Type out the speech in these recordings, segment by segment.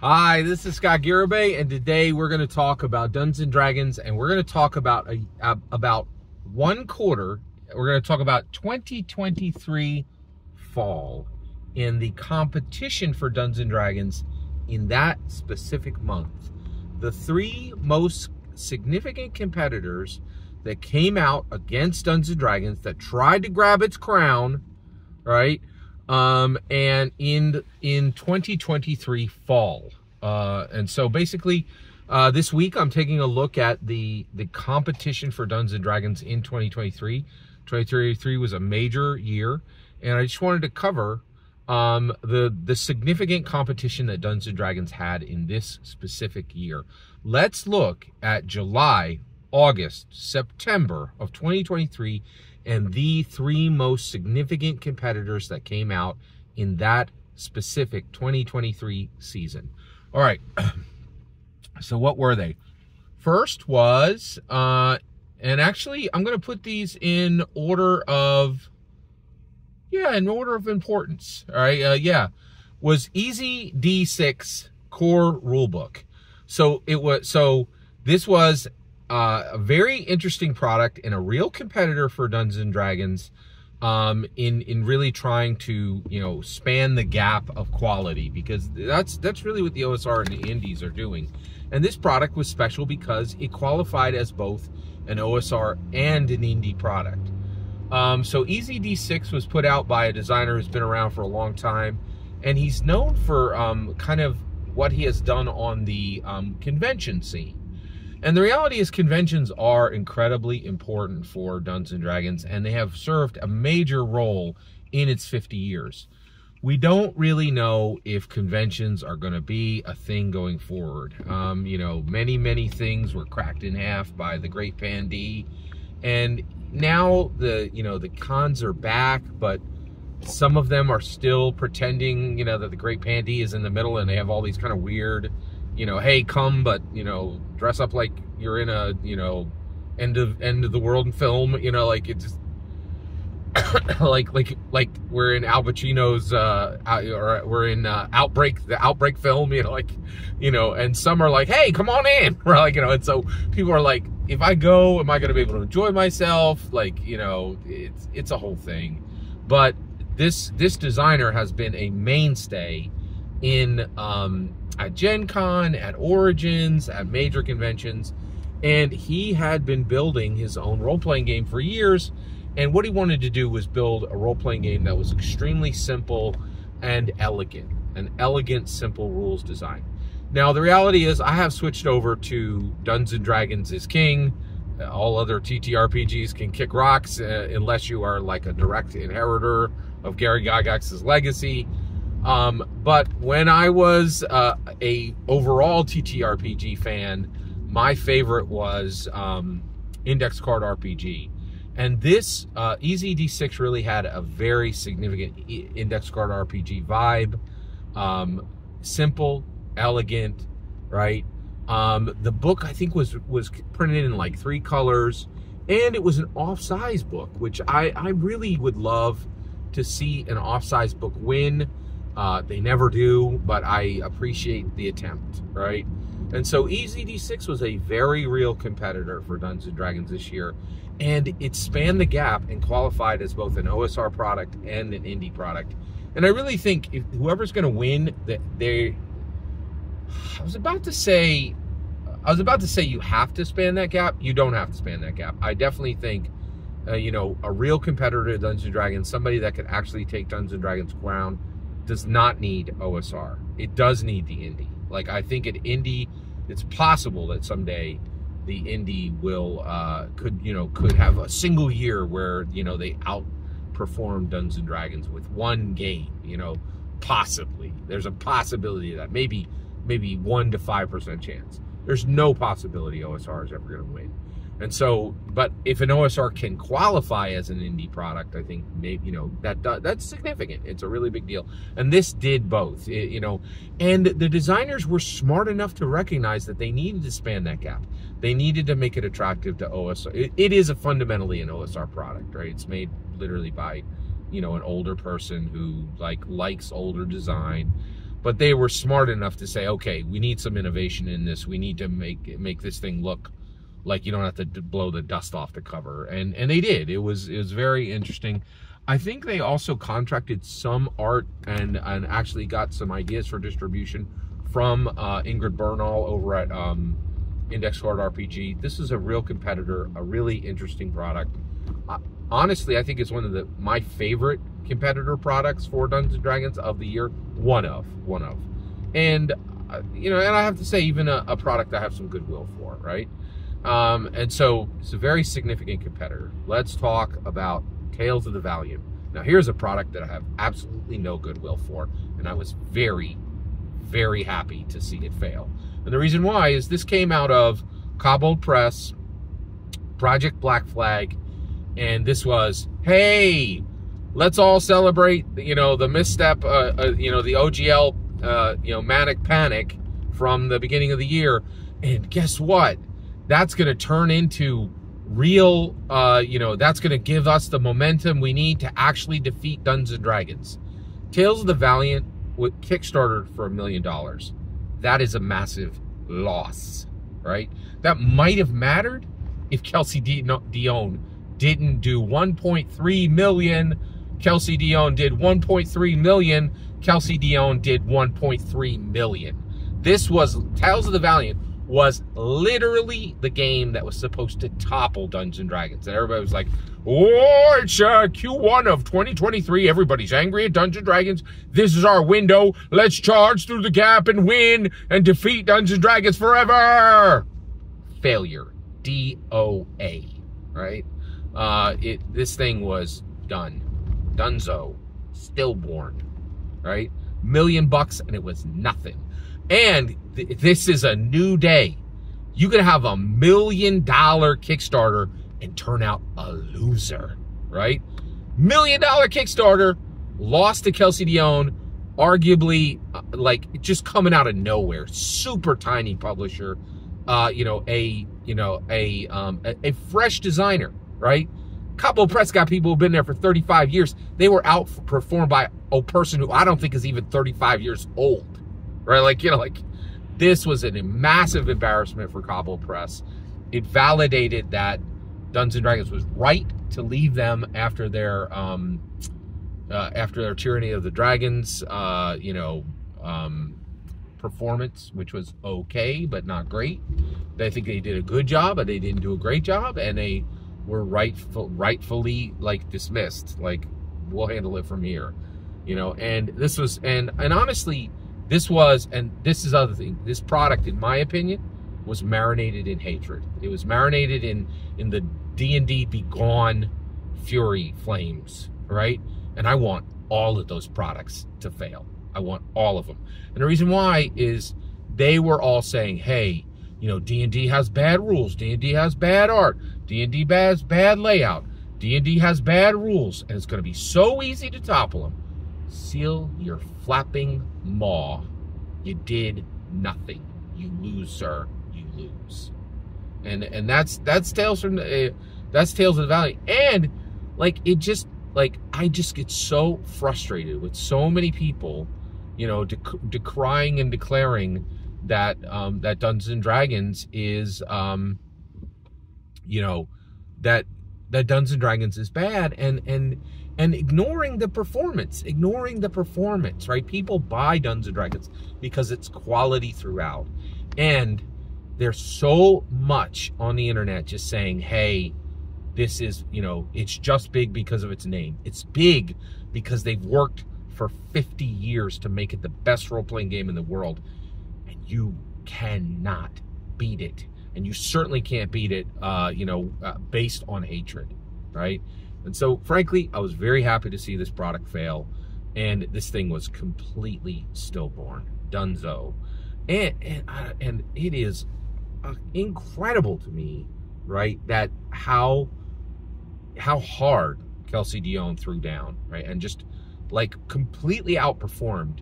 Hi, this is Scott Garibay, and today we're going to talk about Dungeons and Dragons, and we're going to talk about one quarter. We're going to talk about 2023 fall in the competition for Dungeons and Dragons in that specific month. The three most significant competitors that came out against Dungeons and Dragons that tried to grab its crown, right? And in 2023 fall. And so basically, this week I'm taking a look at the competition for Dungeons and Dragons in 2023. 2023 was a major year, and I just wanted to cover the significant competition that Dungeons and Dragons had in this specific year. Let's look at July, August, September of 2023, and the three most significant competitors that came out in that specific 2023 season. All right, so what were they? First was, and actually I'm going to put these in order of, in order of importance. All right, was EZd6 core rulebook. This was a very interesting product and a real competitor for Dungeons and Dragons in really trying to, span the gap of quality, because that's really what the OSR and the indies are doing. And this product was special because it qualified as both an OSR and an indie product. So EZd6 was put out by a designer who's been around for a long time, and he's known for kind of what he has done on the convention scene. And the reality is conventions are incredibly important for Dungeons and Dragons, and they have served a major role in its 50 years. We don't really know if conventions are going to be a thing going forward. Many things were cracked in half by the Great Pandemic, and now the cons are back, but some of them are still pretending, that the Great Pandemic is in the middle, and they have all these kind of weird, hey, come, but, dress up like you're in a, end of the world film, like it just, like we're in Al Pacino's, or we're in the Outbreak film, and some are like, hey, come on in, and so people are like, if I go, am I going to be able to enjoy myself? It's a whole thing. But this designer has been a mainstay in, at Gen Con, at Origins, at major conventions, and he had been building his own role-playing game for years, and what he wanted to do was build a role-playing game that was extremely simple and elegant, an elegant, simple rules design. Now, the reality is I have switched over to Dungeons & Dragons is King. All other TTRPGs can kick rocks unless you are like a direct inheritor of Gary Gygax's legacy. But when I was a overall TTRPG fan, my favorite was Index Card RPG. And this EZd6 really had a very significant Index Card RPG vibe. Simple, elegant, right? The book, I think, was printed in like 3 colors, and it was an off-size book, which I really would love to see an off-size book win. They never do, but I appreciate the attempt, right? And so EZd6 was a very real competitor for Dungeons & Dragons this year, and it spanned the gap and qualified as both an OSR product and an indie product. And I really think if whoever's going to win, I was about to say you have to span that gap. You don't have to span that gap. I definitely think, a real competitor to Dungeons & Dragons, somebody that could actually take Dungeons & Dragons' crown, does not need OSR. It does need the indie. Like, I think an indie, it's possible that someday the indie will could have a single year where they outperform Dungeons and Dragons with one game. Possibly there's a possibility of that, maybe 1 to 5% chance. There's no possibility OSR is ever going to win. And so, but if an OSR can qualify as an indie product, I think maybe, that's significant. It's a really big deal. And this did both, and the designers were smart enough to recognize that they needed to span that gap. They needed to make it attractive to OSR. It is fundamentally an OSR product, right? It's made literally by, an older person who likes older design. but they were smart enough to say, okay, we need some innovation in this. We need to make this thing look like you don't have to blow the dust off the cover. And they did. It was very interesting. I think they also contracted some art and actually got some ideas for distribution from Ingrid Bernal over at Index Card RPG. This is a real competitor, a really interesting product. Honestly, I think it's one of my favorite competitor products for Dungeons & Dragons of the year. One of. And, you know, and I have to say, even a product I have some goodwill for, right? And so it's a very significant competitor. Let's talk about Tales of the Valiant. Now, here's a product that I have absolutely no goodwill for, and I was very, very happy to see it fail. And the reason why is this came out of Kobold Press, Project Black Flag, and this was, hey, let's all celebrate, you know, the misstep, you know, the OGL, you know, Manic Panic from the beginning of the year. And guess what? That's going to turn into real, you know, that's going to give us the momentum we need to actually defeat Dungeons & Dragons. Tales of the Valiant with Kickstarter for $1 million. That is a massive loss, right? That might have mattered if Kelsey Dion didn't do 1.3 million. Kelsey Dion did 1.3 million. Kelsey Dion did 1.3 million. This was, Tales of the Valiant was literally the game that was supposed to topple Dungeons & Dragons. And everybody was like, oh, it's Q1 of 2023. Everybody's angry at Dungeons & Dragons. This is our window. Let's charge through the gap and win and defeat Dungeons & Dragons forever. Failure. DOA. Right? This thing was done. Dunzo. Stillborn. Right? $1 million and it was nothing. And this is a new day. You could have $1 million Kickstarter and turn out a loser, right? $1 million Kickstarter, lost to Kelsey Dion, arguably like just coming out of nowhere. Super tiny publisher, you know, a fresh designer, right? Couple of Press got people who've been there for 35 years. They were outperformed by a person who I don't think is even 35 years old. Right, like, you know, like this was a massive embarrassment for Cobble Press. It validated that Dungeons & Dragons was right to leave them after their Tyranny of the Dragons, you know, performance, which was okay but not great. They think they did a good job, but they didn't do a great job, and they were rightfully like dismissed. Like, we'll handle it from here, you know. And this was, and honestly. This was, and this is other thing, this product, in my opinion, was marinated in hatred. It was marinated in the D&D Begone fury flames, right? And I want all of those products to fail. I want all of them. And the reason why is they were all saying, hey, you know, D&D has bad rules. D&D has bad art. D&D has bad layout. D&D has bad rules. And it's going to be so easy to topple them. Seal your flapping maw. You did nothing. You lose, sir. You lose. And that's Tales from that's Tales of the Valley. And like it just like I just get so frustrated with so many people, you know, decrying and declaring that that Dungeons & Dragons is you know, that Dungeons & Dragons is bad and ignoring the performance, right? People buy Dungeons & Dragons because it's quality throughout. And there's so much on the internet just saying, hey, this is, you know, it's just big because of its name. It's big because they've worked for 50 years to make it the best role-playing game in the world. And you cannot beat it. And you certainly can't beat it, you know, based on hatred, right? And so, frankly, I was very happy to see this product fail, and this thing was completely stillborn, dunzo, and it is incredible to me, right? That how hard Kelsey Dion threw down, right, and just like completely outperformed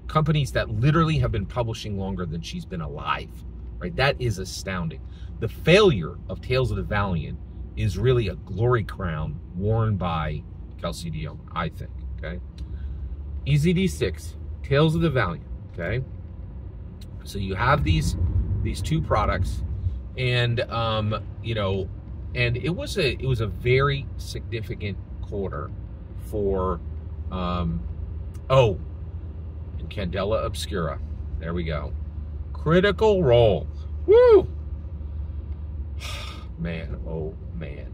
companies that literally have been publishing longer than she's been alive, right? That is astounding. The failure of Tales of the Valiant is really a glory crown worn by Kelsey Dion, I think, okay? EZd6, Tales of the Valiant. Okay, so you have these two products, and you know, and it was a very significant quarter for and Candela Obscura. There we go. Critical Role. Woo! Man, oh man.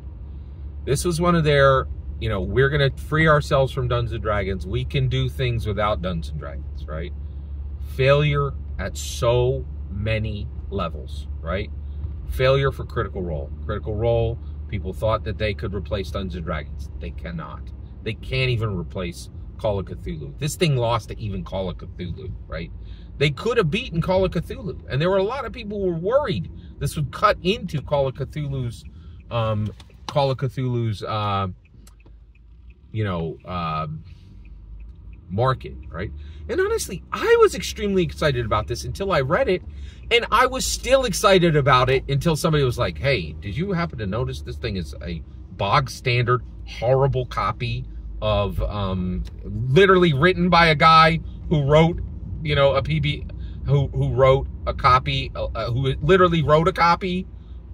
This was one of their, you know, we're going to free ourselves from Dungeons and Dragons. We can do things without Dungeons and Dragons, right? Failure at so many levels, right? Failure for Critical Role. Critical Role, people thought that they could replace Dungeons and Dragons. They cannot. They can't even replace Call of Cthulhu. This thing lost to even Call of Cthulhu, right? They could have beaten Call of Cthulhu, and there were a lot of people who were worried this would cut into Call of Cthulhu's, market, right? And honestly, I was extremely excited about this until I read it, and I was still excited about it until somebody was like, "Hey, did you happen to notice this thing is a bog standard, horrible copy of, literally written by a guy who wrote, you know, who wrote a copy, who literally wrote a copy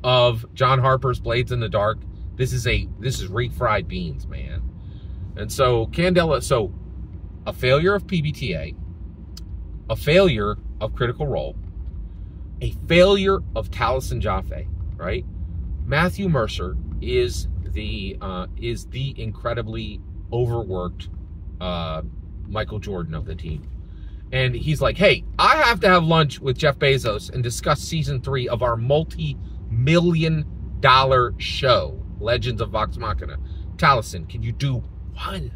of John Harper's Blades in the Dark. This is refried beans, man." And so Candela, so a failure of PBTA, a failure of Critical Role, a failure of Taliesin Jaffe, right? Matthew Mercer is the incredibly overworked Michael Jordan of the team. And he's like, "Hey, I have to have lunch with Jeff Bezos and discuss season 3 of our multi-million-dollar show, Legends of Vox Machina. Taliesin, can you do one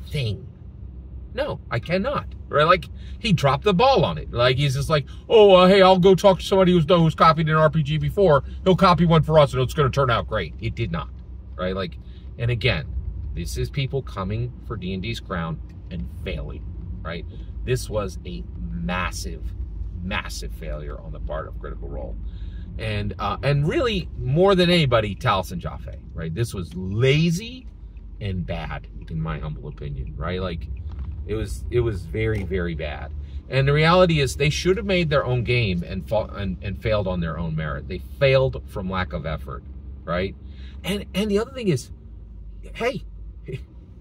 thing?" No, I cannot. Right? Like, he dropped the ball on it. Like, he's just like, "Oh, hey, I'll go talk to somebody who's copied an RPG before. He'll copy one for us, and it's going to turn out great." It did not. Right? Like, and again, this is people coming for D&D's crown and failing. Right? This was a massive, massive failure on the part of Critical Role. And really, more than anybody, Taliesin Jaffe, right? This was lazy and bad, in my humble opinion, right? Like, it was very, very bad. And the reality is, they should have made their own game and failed on their own merit. They failed from lack of effort, right? And the other thing is, hey,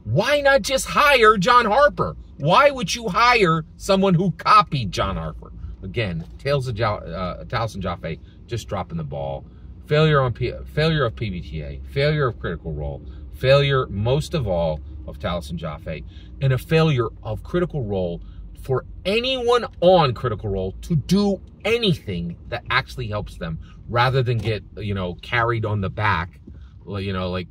why not just hire John Harper? Why would you hire someone who copied John Harper? Again, Taliesin Jaffe just dropping the ball. Failure of PBTA, failure of Critical Role, failure, most of all, of Taliesin Jaffe, and a failure of Critical Role for anyone on Critical Role to do anything that actually helps them, rather than get, you know, carried on the back, you know, like,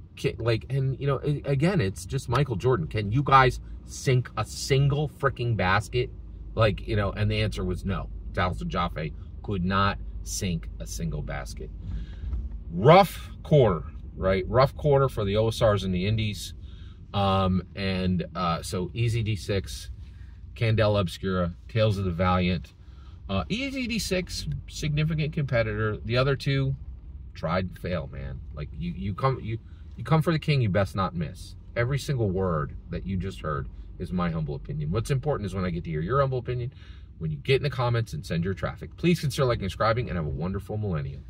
and, you know, again, it's just Michael Jordan. Can you guys sink a single freaking basket? Like, you know, and the answer was no. Taliesin Jaffe could not sink a single basket. Rough quarter, right? Rough quarter for the OSRs and the Indies. So EZd6, Candela Obscura, Tales of the Valiant. EZd6, significant competitor. The other two, tried and fail, man. Like, you come for the king, you best not miss. Every single word that you just heard is my humble opinion. What's important is when I get to hear your humble opinion, when you get in the comments and send your traffic. Please consider liking and subscribing, and have a wonderful millennium.